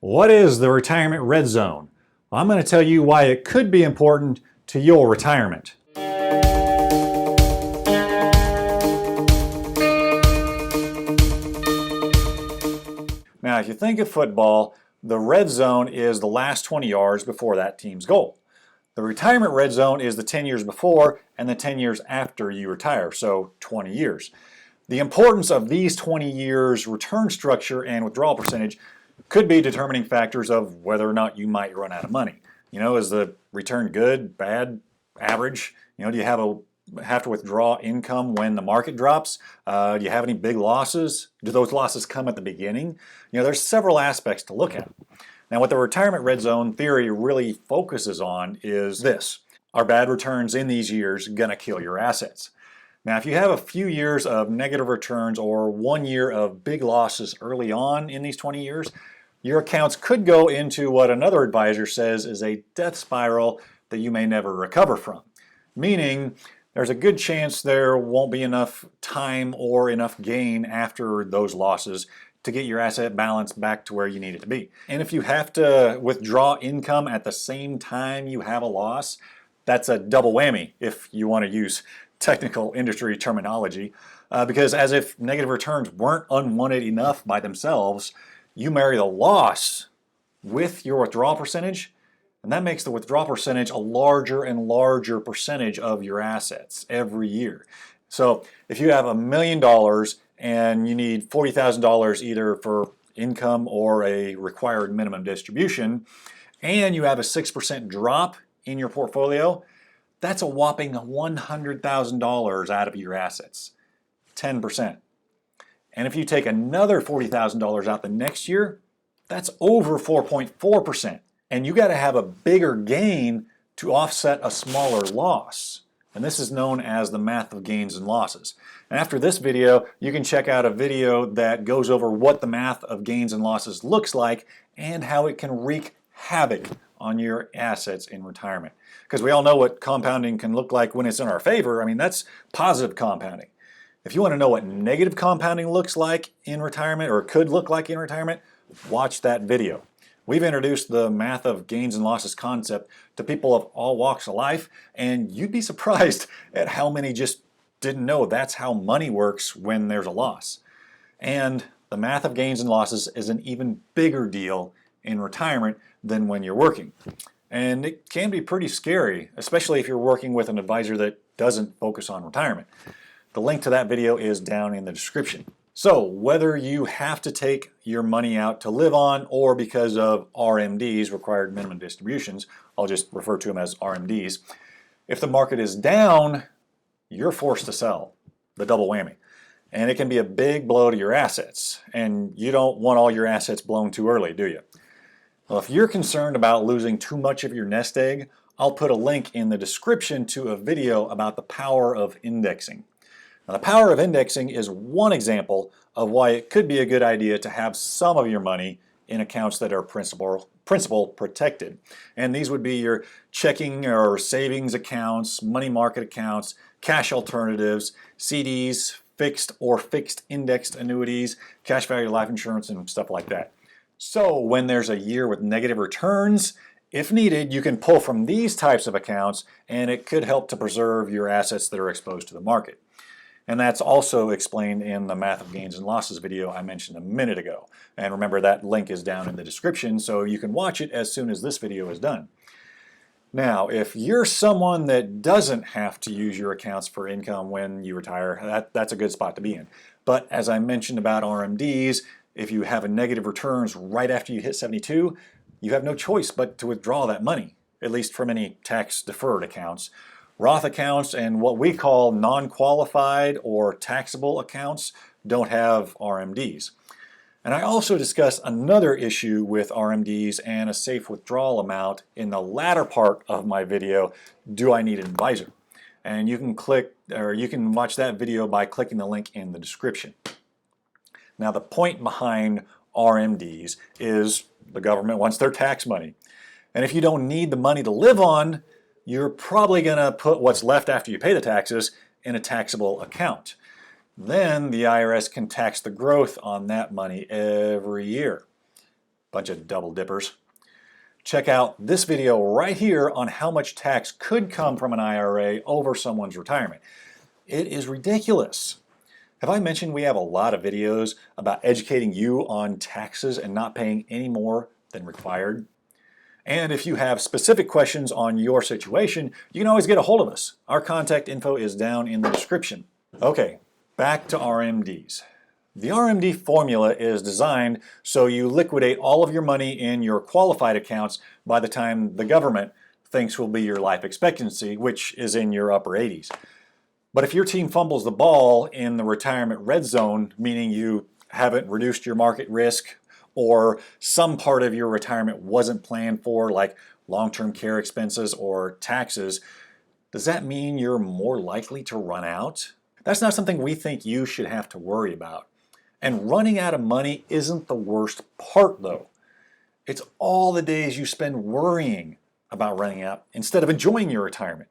What is the retirement red zone? Well, I'm going to tell you why it could be important to your retirement. Now, if you think of football, the red zone is the last 20 yards before that team's goal. The retirement red zone is the 10 years before and the 10 years after you retire, so 20 years. The importance of these 20 years return structure and withdrawal percentage could be determining factors of whether or not you might run out of money. Is the return good, bad, average? Do you have to withdraw income when the market drops? Do you have any big losses? Do those losses come at the beginning? There's several aspects to look at. Now, what the retirement red zone theory really focuses on is this. Are bad returns in these years going to kill your assets? Now, if you have a few years of negative returns or 1 year of big losses early on in these 20 years, your accounts could go into what another advisor says is a death spiral that you may never recover from. Meaning, there's a good chance there won't be enough time or enough gain after those losses to get your asset balance back to where you need it to be. And if you have to withdraw income at the same time you have a loss, that's a double whammy if you want to use technical industry terminology, because as if negative returns weren't unwanted enough by themselves, you marry the loss with your withdrawal percentage, and that makes the withdrawal percentage a larger and larger percentage of your assets every year. So if you have $1 million and you need $40,000 either for income or a required minimum distribution, and you have a 6% drop in your portfolio, that's a whopping $100,000 out of your assets, 10%. And if you take another $40,000 out the next year, that's over 4.4%. And you got to have a bigger gain to offset a smaller loss. And this is known as the math of gains and losses. And after this video, you can check out a video that goes over what the math of gains and losses looks like and how it can wreak havoc on your assets in retirement. Because we all know what compounding can look like when it's in our favor. I mean, that's positive compounding. If you want to know what negative compounding looks like in retirement or could look like in retirement, watch that video. We've introduced the math of gains and losses concept to people of all walks of life, and you'd be surprised at how many just didn't know that's how money works when there's a loss. And the math of gains and losses is an even bigger deal in retirement than when you're working. And it can be pretty scary, especially if you're working with an advisor that doesn't focus on retirement. The link to that video is down in the description. So whether you have to take your money out to live on or because of RMDs, required minimum distributions, I'll just refer to them as RMDs, if the market is down, you're forced to sell, the double whammy. And it can be a big blow to your assets. And you don't want all your assets blown too early, do you? Well, if you're concerned about losing too much of your nest egg, I'll put a link in the description to a video about the power of indexing. Now, the power of indexing is one example of why it could be a good idea to have some of your money in accounts that are principal protected. And these would be your checking or savings accounts, money market accounts, cash alternatives, CDs, fixed or fixed indexed annuities, cash value life insurance, and stuff like that. So when there's a year with negative returns, if needed, you can pull from these types of accounts, and it could help to preserve your assets that are exposed to the market. And that's also explained in the Math of Gains and Losses video I mentioned a minute ago. And remember, that link is down in the description, so you can watch it as soon as this video is done. Now, if you're someone that doesn't have to use your accounts for income when you retire, that's a good spot to be in. But as I mentioned about RMDs, if you have a negative returns right after you hit 72, you have no choice but to withdraw that money, at least from any tax-deferred accounts. Roth accounts and what we call non-qualified or taxable accounts don't have RMDs. And I also discuss another issue with RMDs and a safe withdrawal amount in the latter part of my video, Do I Need an Advisor? And you can watch that video by clicking the link in the description. Now, the point behind RMDs is the government wants their tax money. And if you don't need the money to live on, you're probably going to put what's left after you pay the taxes in a taxable account. Then the IRS can tax the growth on that money every year. Bunch of double dippers. Check out this video right here on how much tax could come from an IRA over someone's retirement. It is ridiculous. Have I mentioned we have a lot of videos about educating you on taxes and not paying any more than required? And if you have specific questions on your situation, you can always get a hold of us. Our contact info is down in the description. Okay, back to RMDs. The Rmd formula is designed so you liquidate all of your money in your qualified accounts by the time the government thinks will be your life expectancy, which is in your upper 80s. But if your team fumbles the ball in the retirement red zone, meaning you haven't reduced your market risk or some part of your retirement wasn't planned for, like long-term care expenses or taxes, does that mean you're more likely to run out? That's not something we think you should have to worry about. And running out of money isn't the worst part, though. It's all the days you spend worrying about running out instead of enjoying your retirement.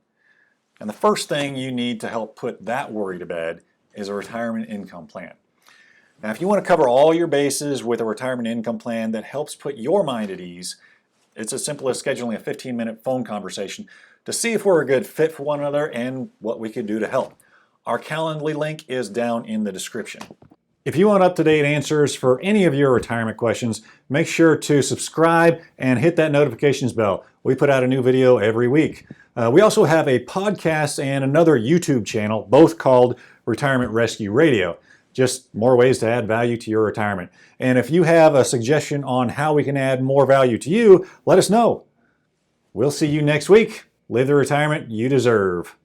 And the first thing you need to help put that worry to bed is a retirement income plan. Now, if you want to cover all your bases with a retirement income plan that helps put your mind at ease, it's as simple as scheduling a 15-minute phone conversation to see if we're a good fit for one another and what we can do to help. Our Calendly link is down in the description. If you want up-to-date answers for any of your retirement questions, make sure to subscribe and hit that notifications bell. We put out a new video every week. We also have a podcast and another YouTube channel, both called Retirement Rescue Radio. Just more ways to add value to your retirement. And if you have a suggestion on how we can add more value to you, let us know. We'll see you next week. Live the retirement you deserve.